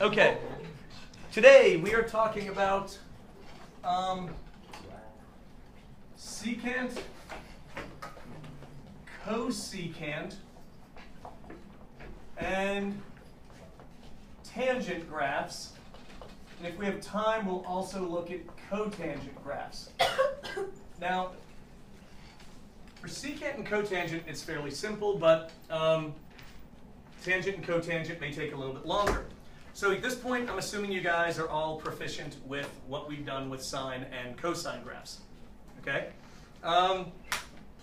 Okay, today we are talking about secant, cosecant, and tangent graphs. And if we have time, we'll also look at cotangent graphs. Now, for secant and cotangent, it's fairly simple, but tangent and cotangent may take a little bit longer. So at this point, I'm assuming you guys are all proficient with what we've done with sine and cosine graphs. Okay?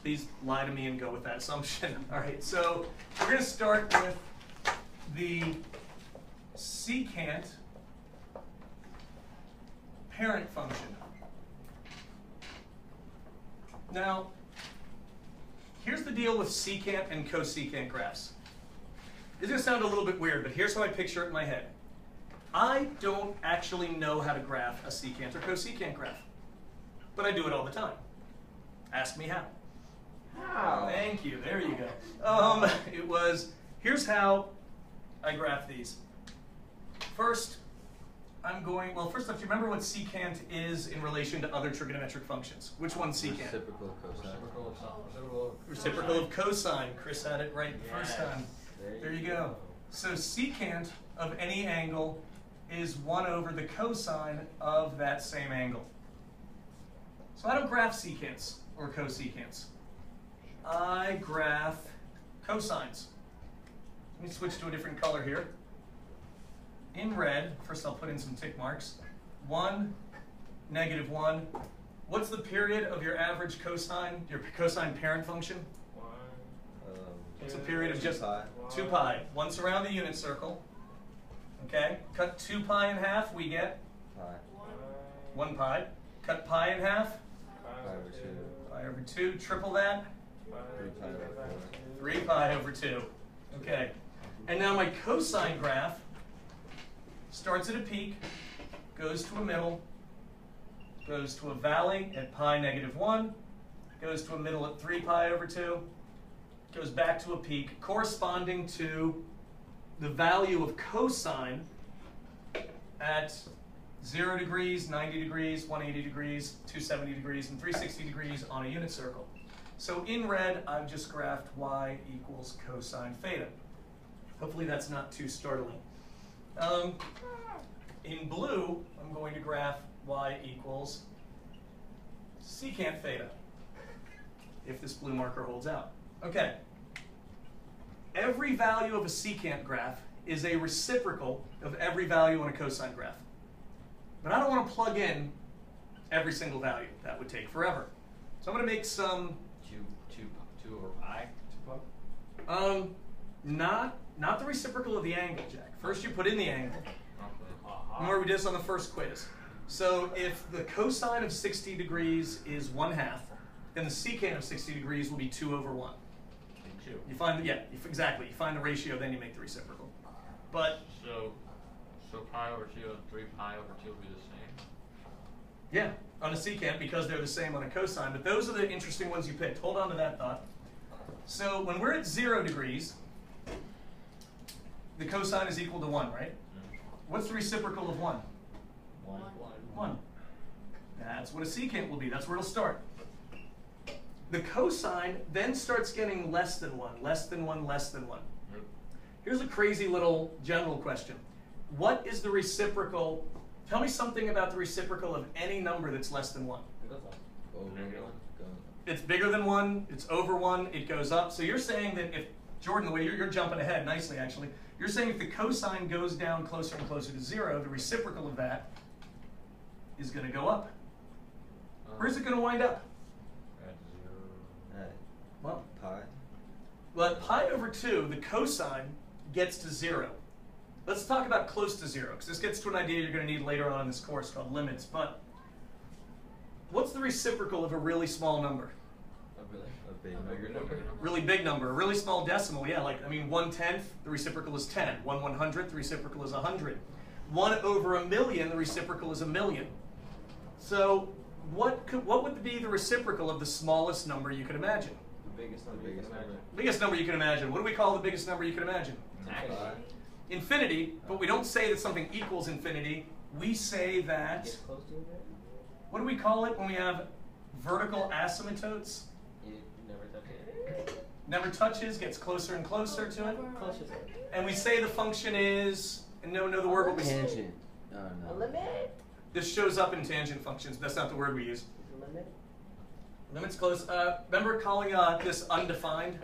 Please lie to me and go with that assumption. All right, so we're going to start with the secant parent function. Now, here's the deal with secant and cosecant graphs. This is going to sound a little bit weird, but here's how I picture it in my head. I don't actually know how to graph a secant or cosecant graph, but I do it all the time. Ask me how. How? Thank you. There you go. Here's how I graph these. First, first off, do you remember what secant is in relation to other trigonometric functions? Which one's secant? Reciprocal of cosine. Reciprocal of cosine. Chris had it right the first time. There you go. So secant of any angle is 1 over the cosine of that same angle. So I don't graph secants or cosecants. I graph cosines. Let me switch to a different color here. In red, first I'll put in some tick marks. 1, -1. What's the period of your average cosine, your cosine parent function? It's a period of just 2 pi. Once around the unit circle. Okay, cut 2 pi in half, we get 1 pi. Cut pi in half, pi over 2. Triple that, 3 pi over 2. Okay, and now my cosine graph starts at a peak, goes to a middle, goes to a valley at pi -1, goes to a middle at 3 pi over 2, goes back to a peak corresponding to the value of cosine at 0 degrees, 90 degrees, 180 degrees, 270 degrees, and 360 degrees on a unit circle. So in red, I've just graphed y equals cosine theta. Hopefully that's not too startling. In blue, I'm going to graph y equals secant theta, if this blue marker holds out. Okay. Every value of a secant graph is a reciprocal of every value on a cosine graph. But I don't want to plug in every single value. That would take forever. So I'm going to make some... 2 over pi to plug? Not the reciprocal of the angle, Jack. First you put in the angle. Remember we did this on the first quiz. So if the cosine of 60 degrees is 1/2, then the secant of 60 degrees will be 2 over 1. You find, exactly. You find the ratio, then you make the reciprocal. But so pi over 2 and 3 pi over 2 will be the same? Yeah, on a secant because they're the same on a cosine. But those are the interesting ones you picked. Hold on to that thought. So when we're at 0 degrees, the cosine is equal to 1, right? What's the reciprocal of 1? 1. That's what a secant will be. That's where it'll start. The cosine then starts getting less than 1, less than 1, less than 1. Here's a crazy little general question. What is the reciprocal? Tell me something about the reciprocal of any number that's less than 1. It's bigger than 1, it's over 1, it goes up. So you're saying that if, Jordan, the way you're jumping ahead nicely actually, you're saying if the cosine goes down closer and closer to 0, the reciprocal of that is going to go up. Where's it going to wind up? Well, pi. Well, at pi over 2, the cosine gets to 0. Let's talk about close to 0, because this gets to an idea you're going to need later on in this course called limits. But what's the reciprocal of a really small number? A bigger number. Really big number. A really small decimal, yeah. 1/10, the reciprocal is 10. 1/100th, the reciprocal is 100. 1 over a million, the reciprocal is a million. So what would be the reciprocal of the smallest number you could imagine? Biggest number you can imagine. Biggest number you can imagine. What do we call the biggest number you can imagine? infinity, but we don't say that something equals infinity. We say that, Get close to it. what do we call it when we have vertical asymptotes? It never touches it. Never touches, gets closer and closer to it. Close to it. And we say the function is, and no, the word, but we Tangent. Oh, A no. limit. this shows up in tangent functions, but that's not the word we use. Limit. Limit's close. Remember calling this undefined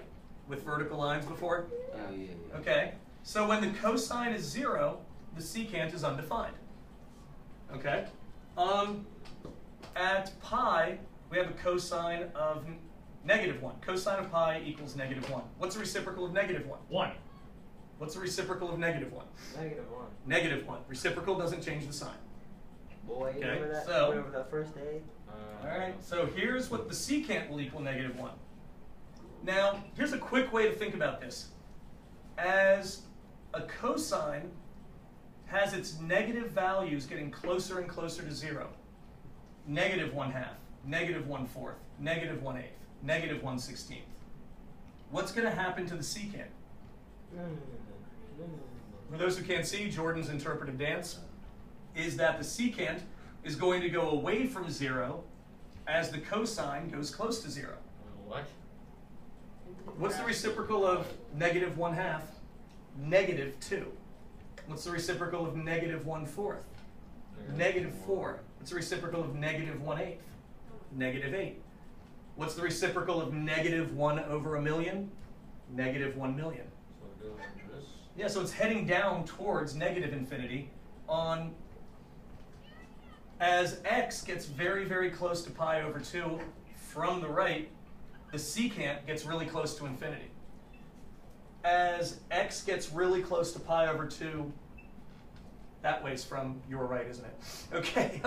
with vertical lines before? Oh, yeah, yeah. Okay, so when the cosine is 0, the secant is undefined. Okay? At pi, we have a cosine of -1. Cosine of pi equals -1. What's the reciprocal of -1? 1. What's the reciprocal of -1? -1. -1. Reciprocal doesn't change the sign. Boy, Okay, remember that? so- Remember that first day? Alright, so here's what the secant will equal -1. Now, here's a quick way to think about this. As a cosine has its negative values getting closer and closer to 0, -1/2, -1/4, -1/8, -1/16. What's going to happen to the secant? For those who can't see, Jordan's interpretive dance is that the secant is going to go away from 0 as the cosine goes close to 0. What? What's the reciprocal of -1/2? -2. What's the reciprocal of -1/4? -4. What's the reciprocal of -1/8? -8. What's the reciprocal of -1/1,000,000? -1,000,000. So we're doing this. Yeah, so it's heading down towards negative infinity on as x gets very, very close to pi over 2 from the right, the secant gets really close to infinity. As x gets really close to pi over 2, that way's from your right, isn't it? Okay,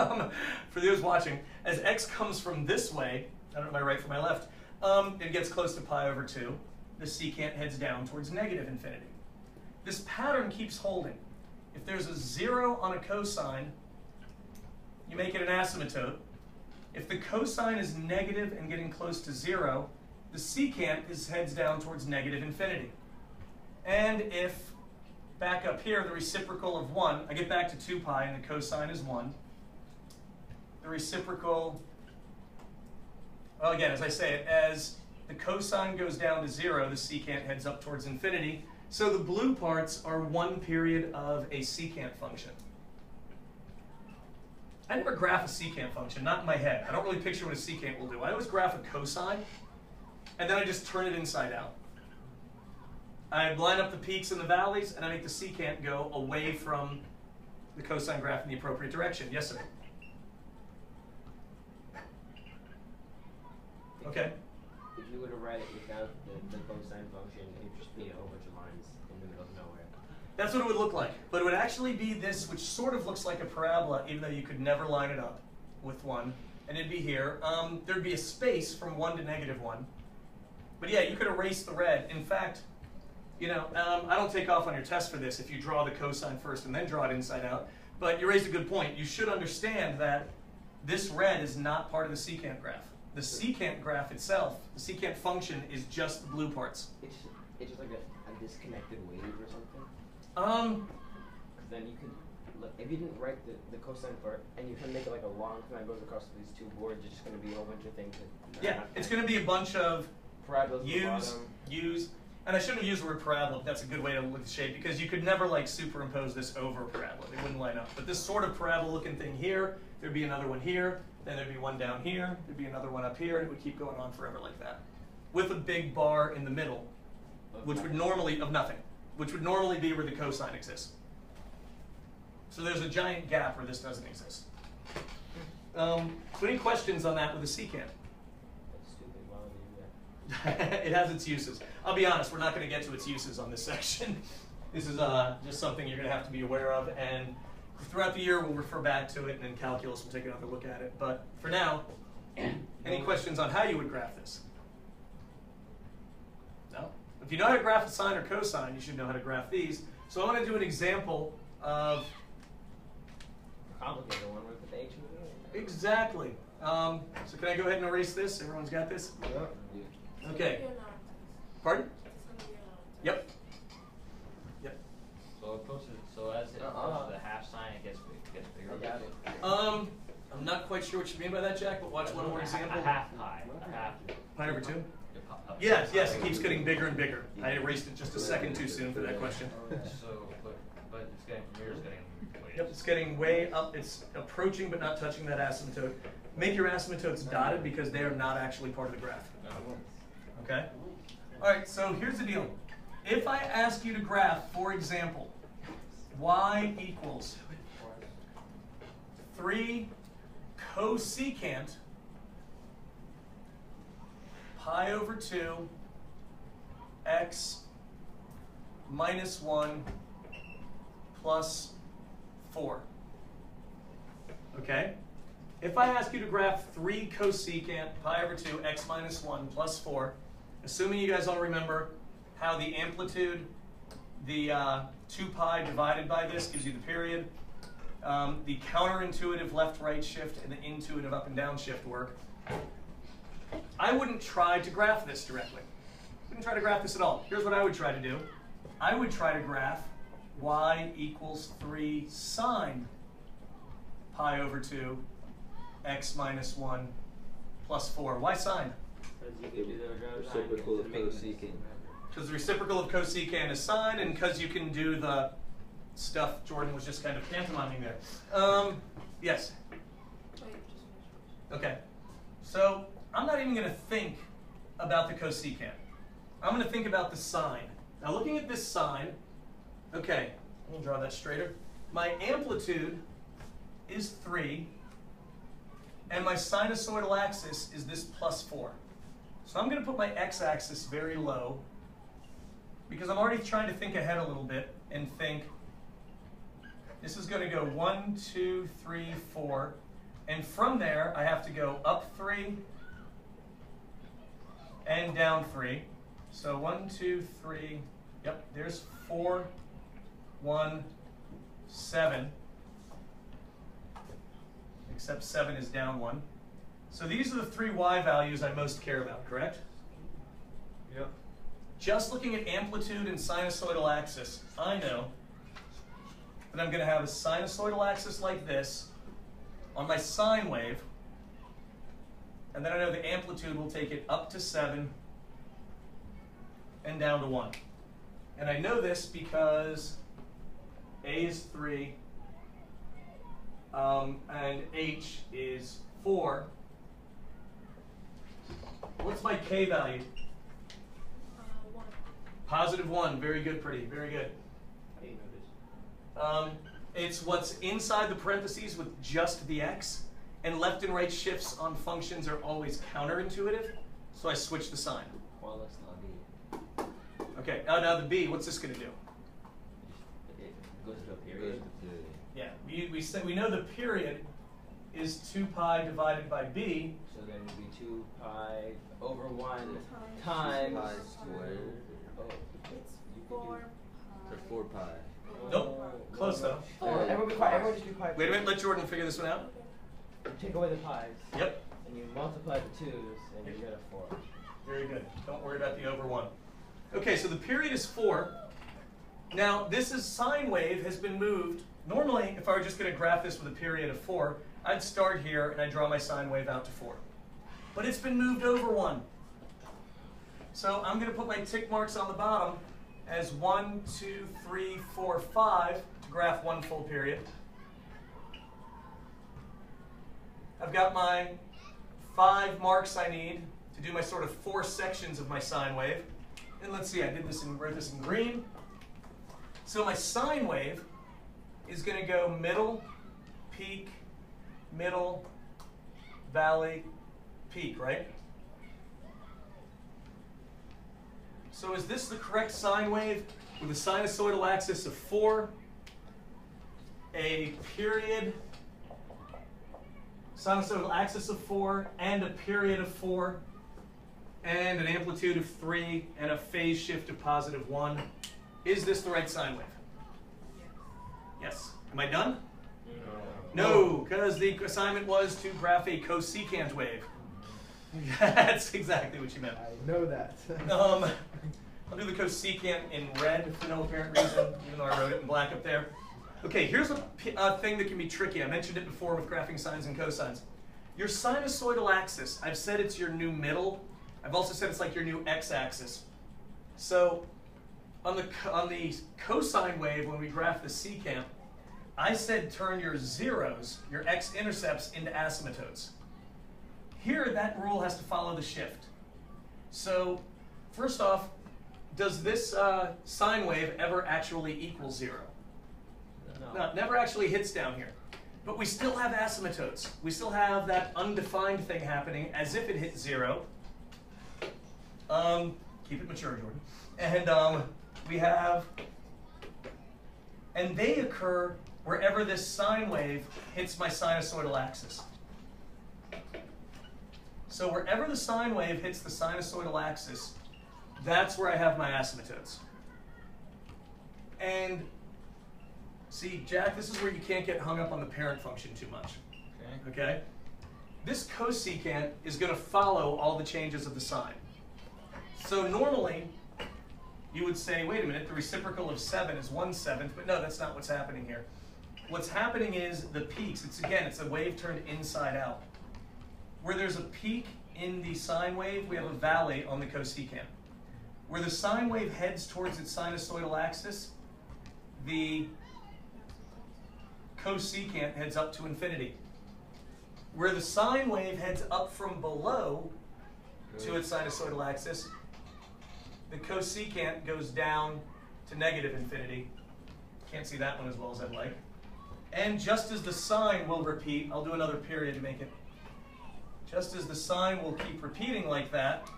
for those watching, as x comes from this way, I don't know my right from my left, it gets close to pi over 2, the secant heads down towards negative infinity. This pattern keeps holding. If there's a 0 on a cosine, you make it an asymptote. If the cosine is negative and getting close to 0, the secant heads down towards negative infinity. And if, back up here, the reciprocal of 1, I get back to 2 pi and the cosine is 1. The reciprocal, well again, as I say it, as the cosine goes down to 0, the secant heads up towards infinity. So the blue parts are one period of a secant function. I never graph a secant function, not in my head. I don't really picture what a secant will do. I always graph a cosine, and then I just turn it inside out. I line up the peaks and the valleys, and I make the secant go away from the cosine graph in the appropriate direction. Yes, sir? Okay. If you were to write it without the cosine function, it would just be a whole bunch of lines in the middle of nowhere. That's what it would look like. But it would actually be this, which sort of looks like a parabola, even though you could never line it up with 1. And it'd be here. There'd be a space from 1 to -1. But yeah, you could erase the red. In fact, you know, I don't take off on your test for this if you draw the cosine first and then draw it inside out. But you raised a good point. You should understand that this red is not part of the secant graph. The secant graph itself, the secant function, is just the blue parts. It's just like a disconnected wave or something. Because then you could, look, if you didn't write the cosine part and you can make it like a long thing that goes across these two boards, it's just going to be a whole bunch of things. Yeah, it's going to be a bunch of parabolas. use, and I shouldn't have used the word parabola, but that's a good way to look at the shape, because you could never like superimpose this over a parabola. They wouldn't line up. But this sort of parabola looking thing here, there'd be another one here, then there'd be one down here, there'd be another one up here, and it would keep going on forever like that. With a big bar in the middle, which would normally, of nothing, which would normally be where the cosine exists. So there's a giant gap where this doesn't exist. Any questions on that with the secant? That's stupid. Why would they do that? It has its uses. I'll be honest, we're not going to get to its uses on this section. This is just something you're going to have to be aware of, and throughout the year we'll refer back to it, and in calculus we'll take another look at it. But for now, any questions on how you would graph this? No? If you know how to graph a sine or cosine, you should know how to graph these. So I'm going to do an example of... Complicated one with the H in the beginning. Exactly. So can I go ahead and erase this? Everyone's got this? Okay. Pardon? Yep. Yep. So So it approaches. So as it approaches the half sign, it gets bigger. I got it. I'm not quite sure what you mean by that, Jack, but watch one more example. A half pi. A half. Pi over 2? Up Yes, yes, it keeps getting bigger and bigger. I erased it just a second too soon for that question. So, but it's getting from here. It's getting. Yep, it's getting way up. It's approaching but not touching that asymptote. Make your asymptotes dotted because they are not actually part of the graph. Okay? All right, so here's the deal. If I ask you to graph, for example, y equals 3 cosecant pi over 2 x minus 1 plus 4. Okay? If I ask you to graph 3 cosecant pi over 2 x minus 1 plus 4, assuming you guys all remember how the amplitude, the 2 pi divided by this gives you the period, the counterintuitive left-right shift and the intuitive up and down shift work, I wouldn't try to graph this directly. Wouldn't try to graph this at all. Here's what I would try to do. I would try to graph y equals 3 sine pi over 2 x minus 1 plus 4. Why sine? Reciprocal of cosecant. Because the reciprocal of cosecant is sine, and because you can do the stuff Jordan was just kind of pantomiming there. Yes? Okay. So I'm not even going to think about the cosecant. I'm going to think about the sine. Now looking at this sine, okay, let me draw that straighter. My amplitude is 3, and my sinusoidal axis is this plus 4. So I'm going to put my x-axis very low, because I'm already trying to think ahead a little bit and think, this is going to go 1, 2, 3, 4, and from there I have to go up 3 and down 3. So 1, 2, 3, yep, there's 4, 1, 7, except 7 is down 1. So these are the 3 y values I most care about, correct? Yep. Just looking at amplitude and sinusoidal axis, I know that I'm going to have a sinusoidal axis like this on my sine wave, and then I know the amplitude will take it up to 7 and down to 1. And I know this because A is 3 and H is 4. What's my K value? 1. Positive 1. Very good, pretty. Very good. How do you know this? It's what's inside the parentheses with just the x, and left and right shifts on functions are always counterintuitive, so I switch the sign. Well, let's not be. Okay, now the b, what's this going to do? It goes to a period. Yeah, we know the period is 2 pi divided by b. So then it would be 2 pi over 1 times. Pi squared. Oh, It's you could 4 Or pi. 4 pi. Nope, close though. Everyone be pi. Everyone just be pi. Wait a minute, let Jordan figure this one out. You take away the pi's. Yep, And you multiply the 2's, and you get a 4. very good. Don't worry about the over 1. Okay, so the period is 4. Now, this is sine wave has been moved. Normally, if I were just going to graph this with a period of 4, I'd start here and I'd draw my sine wave out to 4. But it's been moved over 1. So I'm going to put my tick marks on the bottom as 1, 2, 3, 4, 5 to graph 1 full period. I've got my 5 marks I need to do my sort of 4 sections of my sine wave. And let's see, I wrote this in green. So my sine wave is going to go middle, peak, middle, valley, peak, right? So is this the correct sine wave with a sinusoidal axis of 4, a period, sinusoidal axis of 4, and a period of 4, and an amplitude of 3, and a phase shift of positive 1? Is this the right sine wave? Yes. Am I done? No, because the assignment was to graph a cosecant wave. That's exactly what you meant. I know that. I'll do the cosecant in red for no apparent reason, even though I wrote it in black up there. Okay, here's a thing that can be tricky. I mentioned it before with graphing sines and cosines. Your sinusoidal axis, I've said it's your new middle. I've also said it's like your new x-axis. So on the cosine wave, when we graph the secant, I said turn your zeros, your x-intercepts, into asymptotes. Here, that rule has to follow the shift. So first off, does this sine wave ever actually equal 0? No, it never actually hits down here. But we still have asymptotes. We still have that undefined thing happening as if it hit 0. Keep it mature, Jordan. And we have, and they occur wherever this sine wave hits my sinusoidal axis. So wherever the sine wave hits the sinusoidal axis, that's where I have my asymptotes. And see, Jack, this is where you can't get hung up on the parent function too much. Okay? This cosecant is going to follow all the changes of the sine. So normally, you would say, wait a minute, the reciprocal of 7 is 1/7, but no, that's not what's happening here. What's happening is the peaks. It's a wave turned inside out. Where there's a peak in the sine wave, we have a valley on the cosecant. Where the sine wave heads towards its sinusoidal axis, the cosecant heads up to infinity. Where the sine wave heads up from below to its sinusoidal axis, the cosecant goes down to negative infinity. Can't see that one as well as I'd like. And just as the sine will repeat, I'll do another period to make it. Just as the sine will keep repeating like that,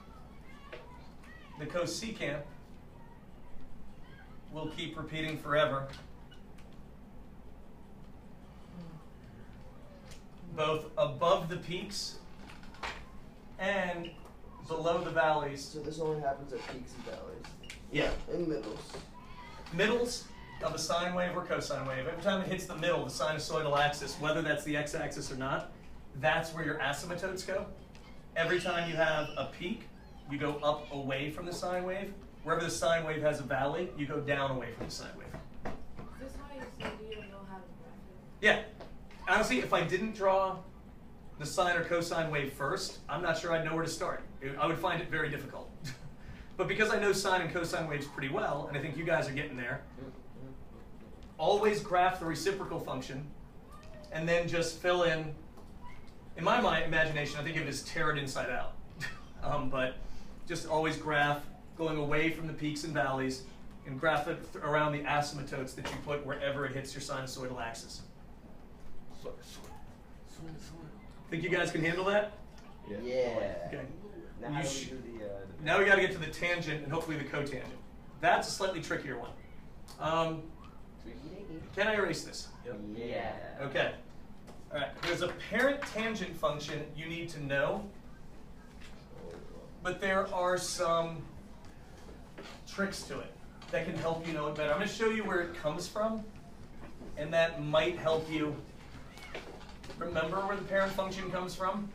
the cosecant will keep repeating forever, both above the peaks and below the valleys. So this only happens at peaks and valleys. Yeah. And middles. Middles of a sine wave or cosine wave. Every time it hits the middle, the sinusoidal axis, whether that's the x-axis or not, that's where your asymptotes go. Every time you have a peak, you go up away from the sine wave. Wherever the sine wave has a valley, you go down away from the sine wave. Is this how you say you don't know how to graph it? Yeah. Honestly, if I didn't draw the sine or cosine wave first, I'm not sure I'd know where to start. I would find it very difficult. But because I know sine and cosine waves pretty well, and I think you guys are getting there, always graph the reciprocal function, and then just fill in my imagination, I think of it as tear it inside out. But just always graph going away from the peaks and valleys, and graph it around the asymptotes that you put wherever it hits your sinusoidal axis. Think you guys can handle that? Yeah. Okay. Now how do we do the Now we got to get to the tangent and hopefully the cotangent. That's a slightly trickier one. Can I erase this? Yeah. Okay. All right. There's a parent tangent function you need to know, but there are some tricks to it that can help you know it better. I'm going to show you where it comes from, and that might help you remember where the parent function comes from.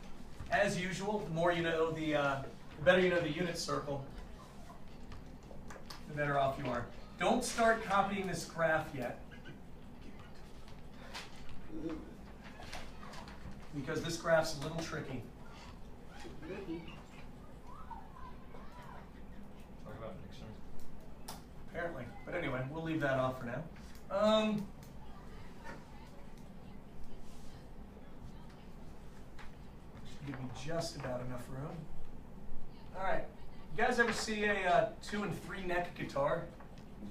As usual, the more you know the better you know the unit circle, the better off you are. Don't start copying this graph yet, because this graph's a little tricky. Talk about Nixon. Apparently. But anyway, we'll leave that off for now. Should give me just about enough room. All right. You guys ever see a 2 and 3 neck guitar?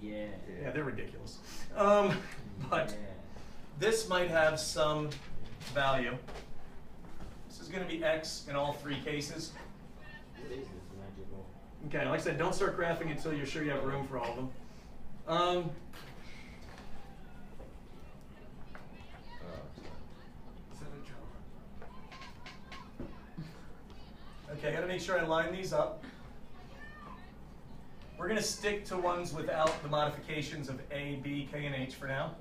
Yeah. Yeah, they're ridiculous. But this might have some value. This is going to be X in all 3 cases. What is this magical? Okay, like I said, don't start graphing until you're sure you have room for all of them. Okay, I gotta make sure I line these up. We're gonna stick to ones without the modifications of A, B, K, and H for now.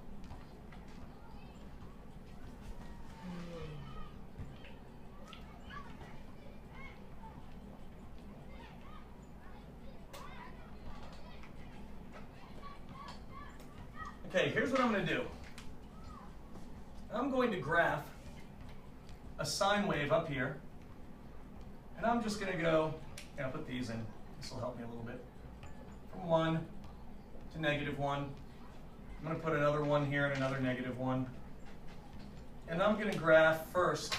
Okay, here's what I'm going to do. I'm going to graph a sine wave up here. And I'm just going to go, I'll put these in. This will help me a little bit. From 1 to -1. I'm going to put another 1 here and another -1. And I'm going to graph first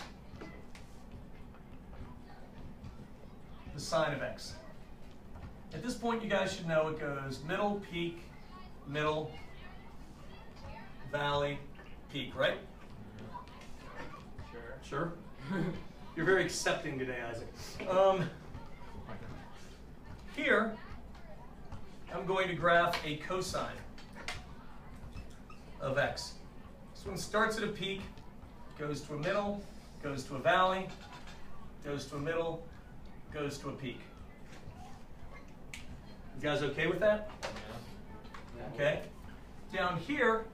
the sine of x. At this point, you guys should know it goes middle, peak, middle, valley, peak, right? Sure. Sure? You're very accepting today, Isaac. Here, I'm going to graph a cosine of x. This one starts at a peak, goes to a middle, goes to a valley, goes to a middle, goes to a peak. You guys okay with that? Yeah. Okay. Down here,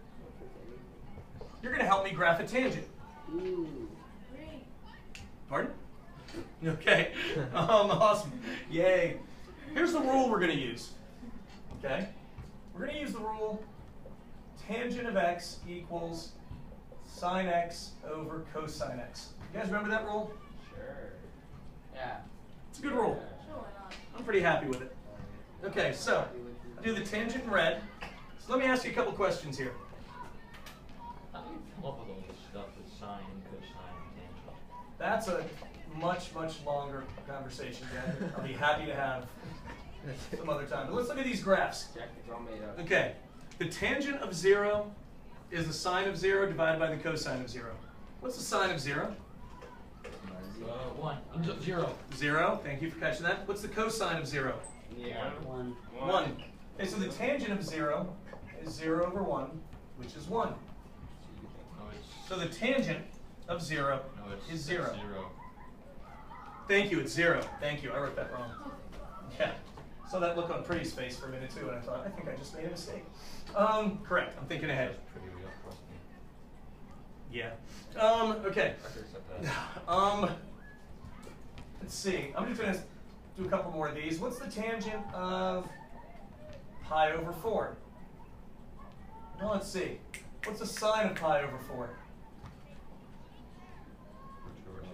you're going to help me graph a tangent. Ooh. Green. Pardon? Okay. Awesome. Yay. Here's the rule we're going to use. Okay? We're going to use the rule tangent of x equals sine x over cosine x. You guys remember that rule? Sure. Yeah. It's a good rule. Sure, why not? I'm pretty happy with it. Okay, so I'll do the tangent in red. So let me ask you a couple questions here. How do you come up with all this stuff with sine, cosine, and tangent? That's a much, much longer conversation, Jack. I'll be happy to have some other time. But let's look at these graphs. Jack, it's all made up. Okay, the tangent of 0 is the sine of 0 divided by the cosine of 0. What's the sine of 0? 1. 0. 0. Thank you for catching that. What's the cosine of 0? Yeah. 1. 1. Okay, so the tangent of 0 is 0 over 1, which is 1. No, it's, So the tangent of 0 no, it's is 0. 0. Thank you, it's 0. Thank you, I wrote that wrong. Yeah. Saw that look on Pretty's face for a minute too, and I thought, I think I just made a mistake. Correct, I'm thinking ahead. That's pretty real, trust me. Yeah. Okay. I could accept that. Let's see. I'm just going to do a couple more of these. What's the tangent of pi over 4? Well, let's see. What's the sine of pi over 4? Root 2 over 2.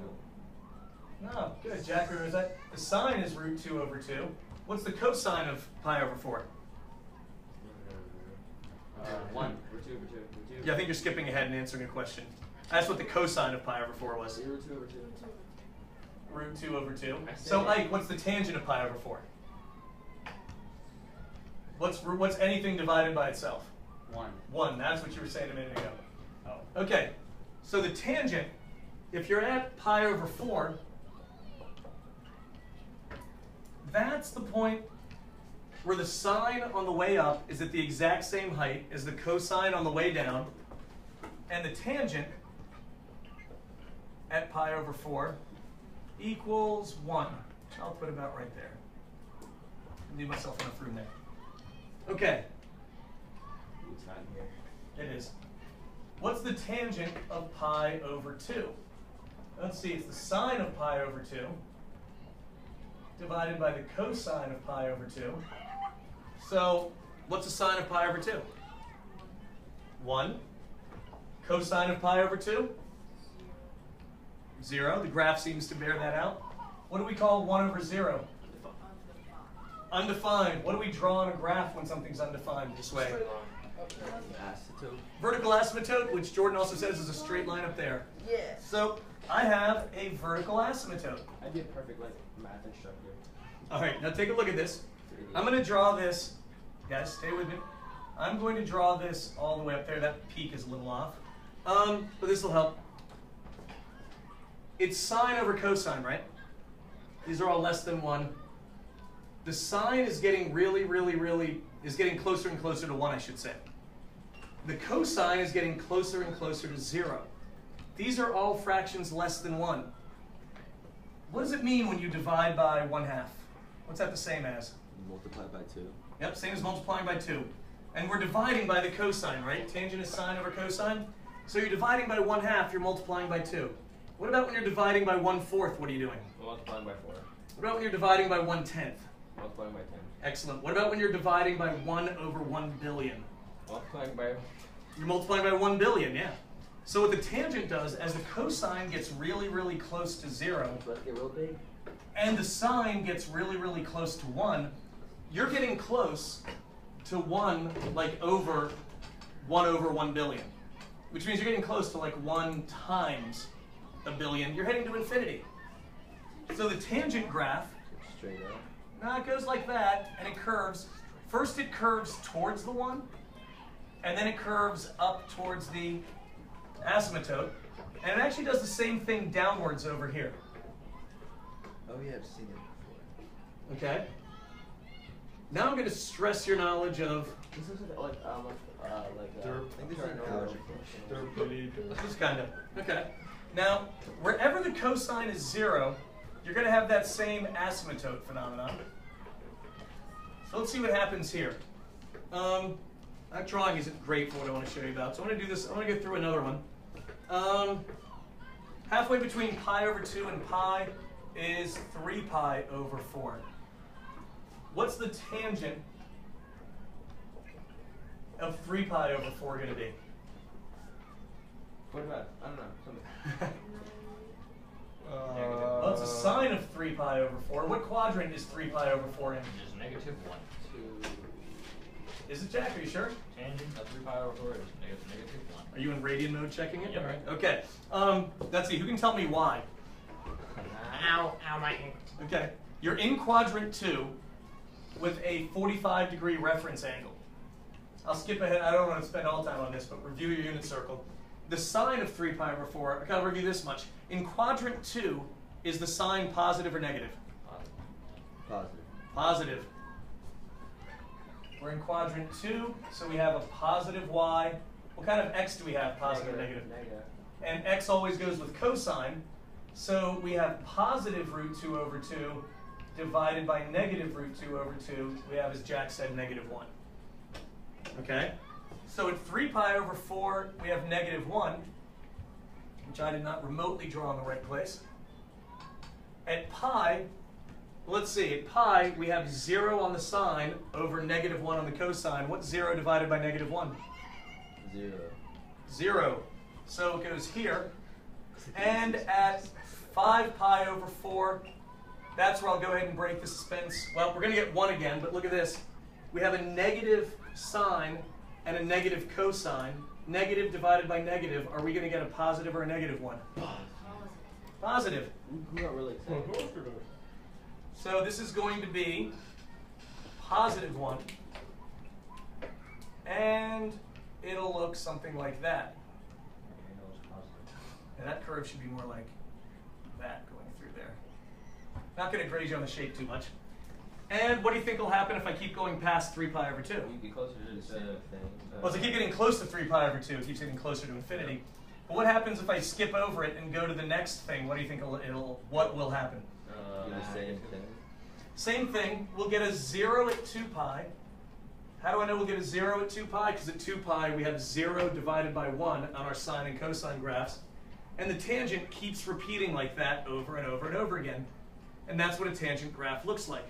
No, good. Jack remembers that. The sine is root 2 over 2. What's the cosine of pi over 4? 1. We're 2 over 2. We're 2. Yeah, I think you're skipping ahead and answering a question. That's what the cosine of pi over 4 was. 0, 2 over 2. Root 2 over 2. I see. So, Ike, what's the tangent of pi over 4? What's anything divided by itself? 1. 1. That's what you were saying a minute ago. Oh. Okay. So the tangent, if you're at pi over 4, that's the point where the sine on the way up is at the exact same height as the cosine on the way down, and the tangent at pi over 4 equals 1. I'll put about right there. Leave myself enough room there. Okay, It's not here. it is. What's the tangent of pi over 2? Let's see, it's the sine of pi over 2 divided by the cosine of pi over 2. So, what's the sine of pi over 2? 1. Cosine of pi over 2? 0. The graph seems to bear that out. What do we call 1 over 0? Undefined. What do we draw on a graph when something's undefined this way? Asymptote. Vertical asymptote, which Jordan also says is a straight line up there. Yeah. So, I have a vertical asymptote. I'd be a perfect like math instructor. All right, now take a look at this. I'm going to draw this. Guys, stay with me. I'm going to draw this all the way up there. That peak is a little off. But this will help. It's sine over cosine, right? These are all less than 1. The sine is getting getting closer and closer to 1, I should say. The cosine is getting closer and closer to 0. These are all fractions less than 1. What does it mean when you divide by 1/2? What's that the same as? Multiplied by 2. Yep, same as multiplying by 2. And we're dividing by the cosine, right? Tangent is sine over cosine. So you're dividing by 1/2, you're multiplying by 2. What about when you're dividing by 1/4? What are you doing? Multiplying by 4. What about when you're dividing by 1/10? Multiplying by 10. Excellent. What about when you're dividing by 1 over 1 billion? Multiplying by You're multiplying by 1 billion, yeah. So what the tangent does, as the cosine gets really, really close to 0, Let's get real big. and the sine gets really, really close to 1, you're getting close to 1, like over 1 billion. Which means you're getting close to like 1 times a billion. You're heading to infinity. So the tangent graph, Straight up. now it goes like that, and it curves. First it curves towards the 1, and then it curves up towards the asymptote. And it actually does the same thing downwards over here. Oh yeah, I've seen it before. Okay? Now I'm going to stress your knowledge of, This is like I think this is an algebra. just kind of, okay. Now, wherever the cosine is 0, you're going to have that same asymptote phenomenon. So let's see what happens here. That drawing isn't great for what I want to show you about. So I'm going to do this, I want to go through another one. Halfway between pi over 2 and pi is 3 pi over 4. What's the tangent of 3 pi over 4 going to be? 45. I don't know. Something. Well, it's a sine of 3 pi over 4. What quadrant is 3 pi over 4 in? Which is -1. 2. Is it, Jack? Are you sure? Tangent of 3 pi over 4 is -1. Are you in radian mode checking it? Yep. All right. Okay. Let's see. Who can tell me why? Ow, my ankle. Okay. You're in quadrant 2 with a 45-degree reference angle. I'll skip ahead. I don't want to spend all time on this, but review your unit circle. The sine of 3 pi over 4, I gotta review this much. In quadrant 2, is the sign positive or negative? Positive. Positive. We're in quadrant 2, so we have a positive y. What kind of x do we have, positive or negative? Negative. And x always goes with cosine, so we have positive root 2 over 2 divided by negative root 2 over 2. We have, as Jack said, -1. Okay? So at 3 pi over 4, we have -1, which I did not remotely draw in the right place. At pi, let's see, at pi, we have 0 on the sine over -1 on the cosine. What's 0 divided by -1? 0. 0. So it goes here. And at 5 pi over 4, that's where I'll go ahead and break the suspense. Well, we're going to get 1 again, but look at this. We have a negative sine and a negative cosine. Negative divided by negative. Are we going to get a positive or a -1? Positive. We got really excited. So this is going to be +1. And it'll look something like that. And that curve should be more like that going through there. Not going to grade you on the shape too much. And what do you think will happen if I keep going past 3 pi over 2? You'd be closer to the same thing. Well, as I keep getting close to 3 pi over 2, it keeps getting closer to infinity. But what happens if I skip over it and go to the next thing? What do you think what will happen? Do the same thing. Same thing, we'll get a 0 at 2 pi. How do I know we'll get a 0 at 2 pi? Because at 2 pi we have 0 divided by 1 on our sine and cosine graphs. And the tangent keeps repeating like that over and over and over again. And that's what a tangent graph looks like.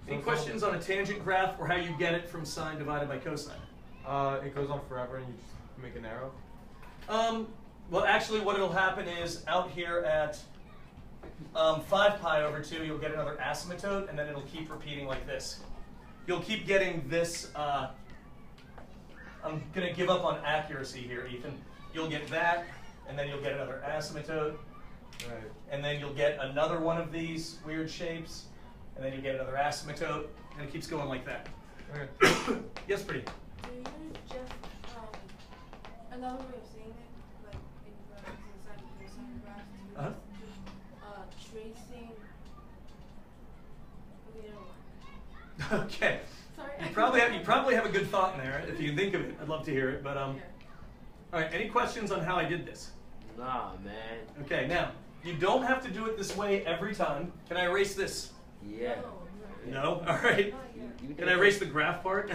Any questions on a tangent graph or how you get it from sine divided by cosine? It goes on forever and you just make an arrow? Well, actually what will happen is out here at 5 pi over 2, you'll get another asymptote, and then it'll keep repeating like this. You'll keep getting this, I'm going to give up on accuracy here, Ethan. You'll get that, and then you'll get another asymptote, Right. and then you'll get another one of these weird shapes, and then you get another asymptote, and it keeps going like that. Okay. Yes, pretty. Do you just another way of saying it, like in sine and cosine graphs, do you Uh-huh. just tracing? Okay, never mind. Okay. Sorry. You probably have a good thought in there. If you can think of it, I'd love to hear it. But Yeah. all right. Any questions on how I did this? Nah, man. Okay. Now you don't have to do it this way every time. Can I erase this? Yeah. No. All right. Not yet. You Can I erase the graph part?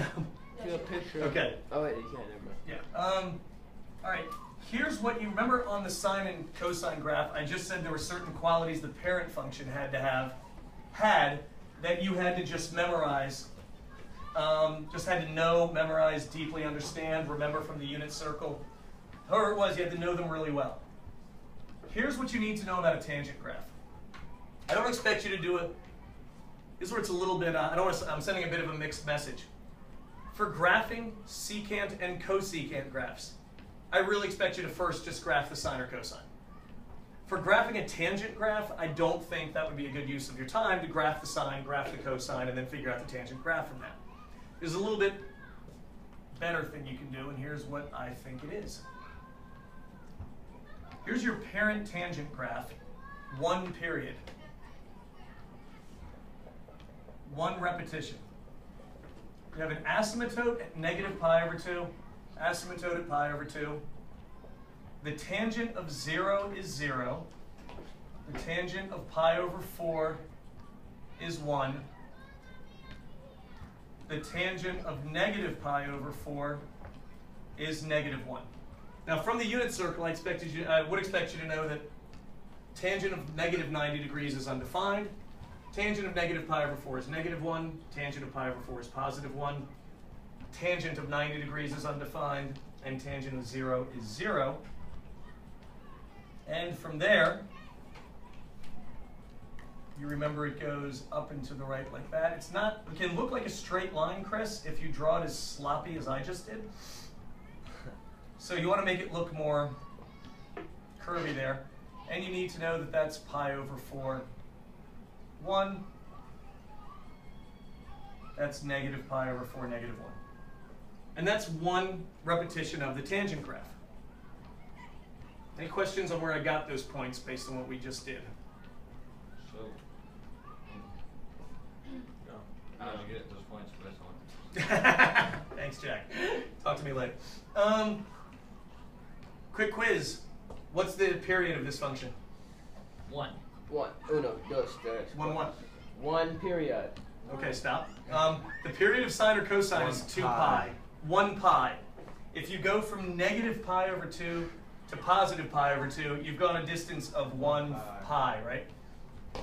do a picture. Okay. Oh wait, you can't. Never mind. Yeah. All right. Here's what you remember on the sine and cosine graph. I just said there were certain qualities the parent function had that you had to just memorize Just had to know, memorize, deeply understand, remember from the unit circle. However it was, you had to know them really well. Here's what you need to know about a tangent graph. I don't expect you to do it. This is where it's a little bit, I'm sending a bit of a mixed message. For graphing secant and cosecant graphs, I really expect you to first just graph the sine or cosine. For graphing a tangent graph, I don't think that would be a good use of your time to graph the sine, graph the cosine, and then figure out the tangent graph from that. There's a little bit better thing you can do, and here's what I think it is. Here's your parent tangent graph, one period. One repetition. You have an asymptote at negative pi over 2, asymptote at pi over 2. The tangent of 0 is 0. The tangent of pi over 4 is 1. The tangent of negative pi over 4 is negative 1. Now from the unit circle, I would expect you to know that tangent of negative 90 degrees is undefined. Tangent of negative pi over 4 is negative 1. Tangent of pi over 4 is positive 1. Tangent of 90 degrees is undefined. And tangent of 0 is 0. And from there, you remember it goes up and to the right like that. It can look like a straight line, Chris, if you draw it as sloppy as I just did. So you want to make it look more curvy there. And you need to know that that's pi over 4, 1. That's negative pi over 4, negative 1. And that's one repetition of the tangent graph. Any questions on where I got those points based on what we just did? So, how did you get those points for this one? Thanks, Jack. Talk to me later. Quick quiz. What's the period of this function? 1. Uno, dos, tres. 1, 1. 1 period. Okay, stop. The period of sine or cosine is 2 pi. 1 pi. If you go from negative pi over 2 to positive pi over 2, you've gone a distance of 1 pi, right?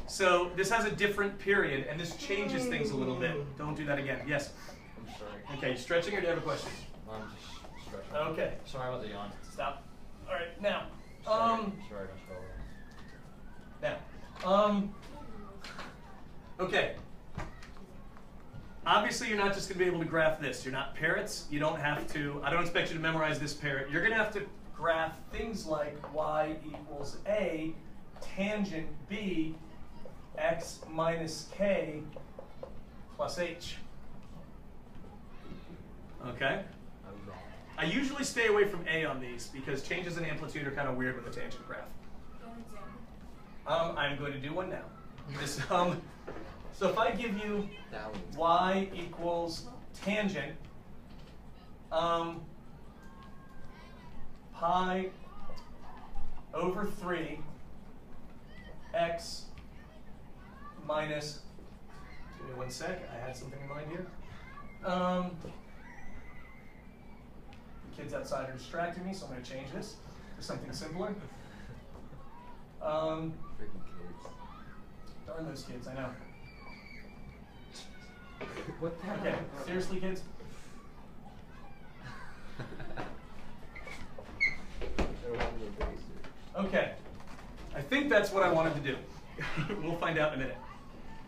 So this has a different period, and this changes things a little bit. Don't do that again. Yes? I'm sorry. Okay, stretching or do you have a question? I'm just stretching. Okay. Sorry about the yawn. Stop. All right, now. Sorry, don't scroll. Okay. Obviously, you're not just going to be able to graph this. You're not parrots. You don't have to. I don't expect you to memorize this parrot. You're going to have to graph things like y equals a tangent b x minus k plus h. Okay? I usually stay away from a on these because changes in amplitude are kind of weird with a tangent graph. I'm going to do one now. So if I give you y equals tangent pi over 3 x minus, give me 1 sec, I had something in mind here. The kids outside are distracting me, so I'm going to change this to something simpler. Freaking kids. Darn those kids, I know. What the Okay, hell? seriously, kids? Okay, I think that's what I wanted to do. We'll find out in a minute.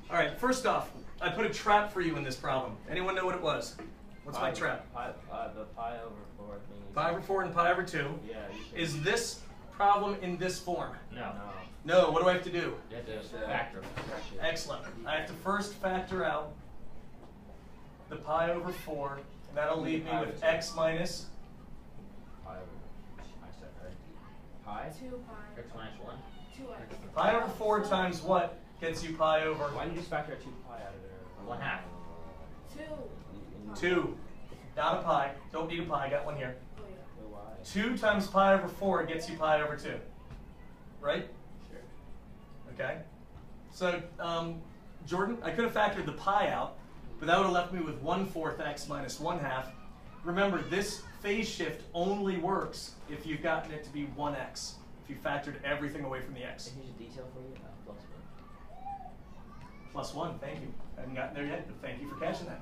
All right, first off, I put a trap for you in this problem. Anyone know what it was? What's my trap? The pi over 4 thing. Pi over 4 and pi over 2. Yeah. Is this problem in this form? No. No, what do I have to do? You have to factor. Excellent. I have to first factor out the pi over 4, and that'll leave me with x minus Pi over. I said right. Pi. 2 pi. X minus 1. 2x. pi over 4 times what gets you pi over Why did you just factor 2 pi out of there? 1/2. 2. 2. Not a pi. Don't need a pi. Got one here. Oh yeah. Why? 2 times pi over 4 gets you pi over 2. Right? Sure. Okay. So, Jordan, I could have factored the pi out, but that would have left me with 1/4 x minus 1/2. Remember, this phase shift only works if you've gotten it to be 1x, if you factored everything away from the x. And here's a detail for you. Plus +1, thank you. I haven't gotten there yet, but thank you for catching that.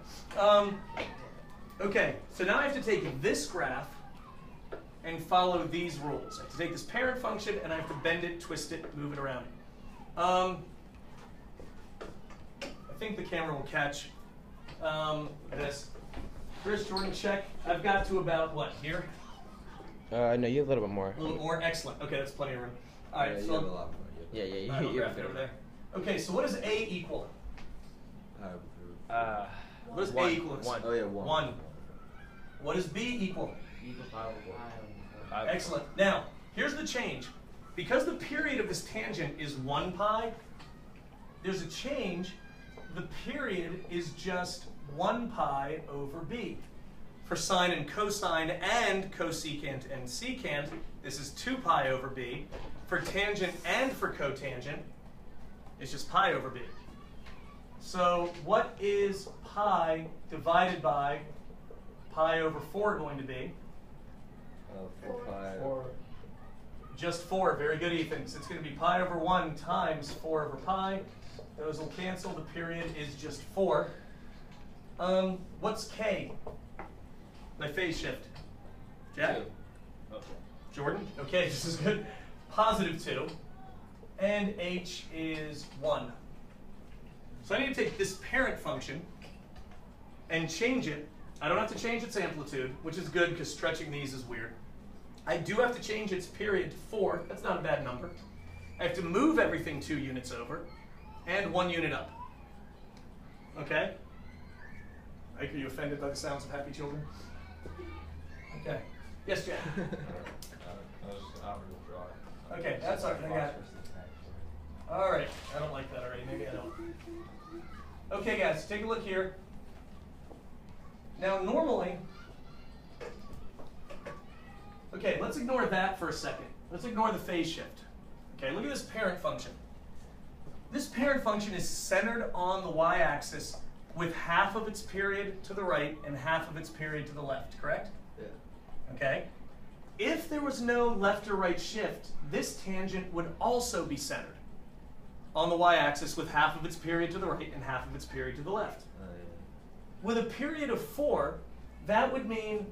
Okay, so now I have to take this graph and follow these rules. I have to take this parent function and I have to bend it, twist it, move it around. I think the camera will catch this. Chris, Jordan, check. I've got to about, what, here? No, you have a little bit more. A little more? Excellent. Okay, that's plenty of room. All right, Yeah, so you have a lot more. Yeah, I'll you graph it over there. Okay, so what does A equal? What does A equal? Oh yeah, 1. 1. What does B equal? Equal pi over 4. Excellent. Now, here's the change. Because the period of this tangent is 1 pi, there's a change. The period is just 1 pi over b. For sine and cosine and cosecant and secant, this is 2 pi over b. For tangent and for cotangent, it's just pi over b. So what is pi divided by pi over 4 going to be? 4 pi. 4. Just 4. Very good, Ethan. So it's going to be pi over 1 times 4 over pi. Those will cancel. The period is just 4. What's k? My phase shift. Jack? 2. Okay. Jordan? Okay, this is good. +2. And h is 1. So I need to take this parent function and change it. I don't have to change its amplitude, which is good because stretching these is weird. I do have to change its period to 4. That's not a bad number. I have to move everything 2 units over and 1 unit up. Okay? Ike, are you offended by the sounds of happy children? Okay. Yes, Jack? I was not real dry. Okay, that's all right. I got it. All right. I don't like that already. Maybe I don't. Okay, guys, take a look here. Now, normally, okay, let's ignore that for a second. Let's ignore the phase shift. Okay, look at this parent function. This parent function is centered on the y-axis with half of its period to the right and half of its period to the left, correct? Yeah. Okay? If there was no left or right shift, this tangent would also be centered on the y-axis with half of its period to the right and half of its period to the left. With a period of 4, that would mean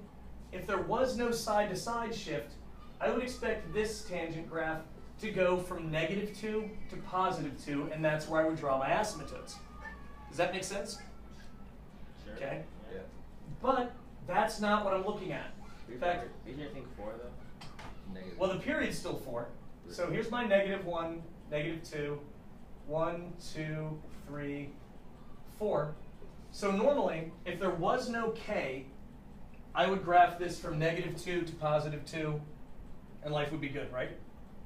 if there was no side-to-side shift, I would expect this tangent graph to go from -2 to +2, and that's where I would draw my asymptotes. Does that make sense? Sure. Okay. Yeah. But that's not what I'm looking at. In fact, Isn't your thing 4 though? Negative. well, the period's still 4. So here's my -1, -2, 1, 2, 3, 4. So normally, if there was no k, I would graph this from -2 to +2, and life would be good, right?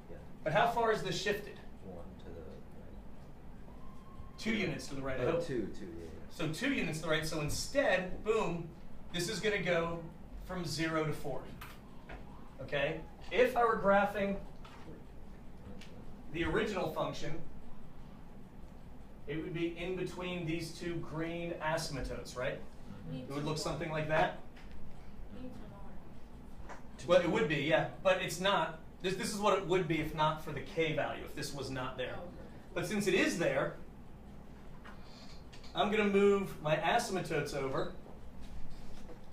Yeah. But how far is this shifted? 1 to the right. 2 units to the right. I Oh, hope. 2, yeah. So 2 units to the right. So instead, boom, this is going to go from 0 to 4. Okay? If I were graphing the original function, it would be in between these 2 green asymptotes, right? Need It would to look know. something like that. Need to know. Well, it would be, yeah, but it's not. This is what it would be if not for the k value, if this was not there. But since it is there, I'm going to move my asymptotes over.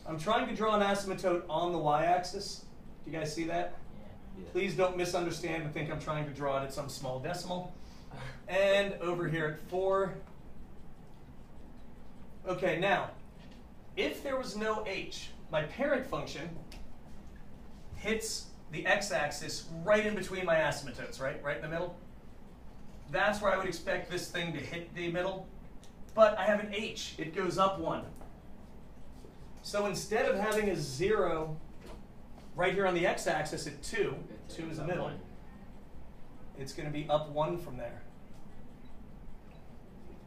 I'm trying to draw an asymptote on the y-axis. Do you guys see that? Yeah. Please don't misunderstand and think I'm trying to draw it at some small decimal. And over here at 4. Okay, now, if there was no h, my parent function hits the x-axis right in between my asymptotes, right? Right in the middle. That's where I would expect this thing to hit the middle. But I have an h. It goes up 1. So instead of having a 0 right here on the x-axis at 2, 2 is the middle, it's going to be up 1 from there.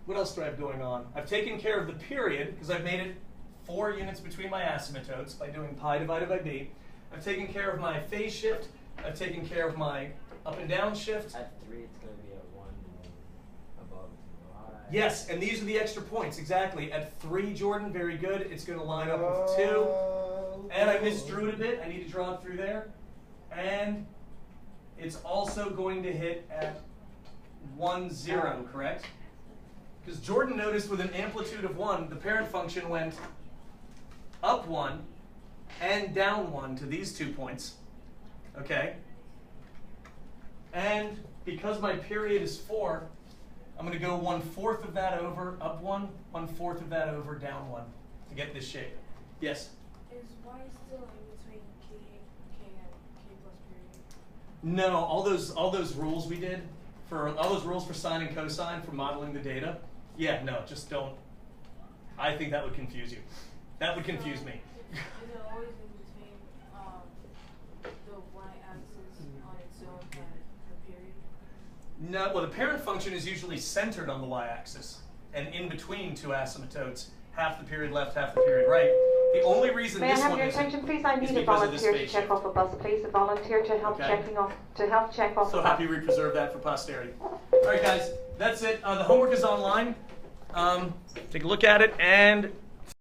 What else do I have going on? I've taken care of the period, because I've made it 4 units between my asymptotes by doing pi divided by b. I've taken care of my phase shift. I've taken care of my up and down shift. At 3, it's going to be at 1 above y. Yes, and these are the extra points, exactly. At 3, Jordan, very good. It's going to line up with 2. And I misdrew it a bit. I need to draw it through there. And it's also going to hit at 1, 0, correct? Because Jordan noticed with an amplitude of 1, the parent function went up 1 and down 1 to these 2 points. Okay? And because my period is 4, I'm going to go 1/4 of that over, up 1, 1/4 of that over, down 1 to get this shape. Yes? Is y still in between k and k plus period? No, all those rules we did, for all those rules for sine and cosine for modeling the data, yeah, no, just don't. I think that would confuse you. That would confuse me. Is it always in between the y-axis on its own and the period? No, well, the parent function is usually centered on the y-axis and in between 2 asymptotes, half the period left, half the period right. The only reason May I this have one your isn't attention, please? I is need a because of this volunteer to phase check shift. off a bus, please. A volunteer to help Okay. check off. So a happy bus. we preserved that for posterity. All right, guys, that's it. The homework is online. Take a look at it, and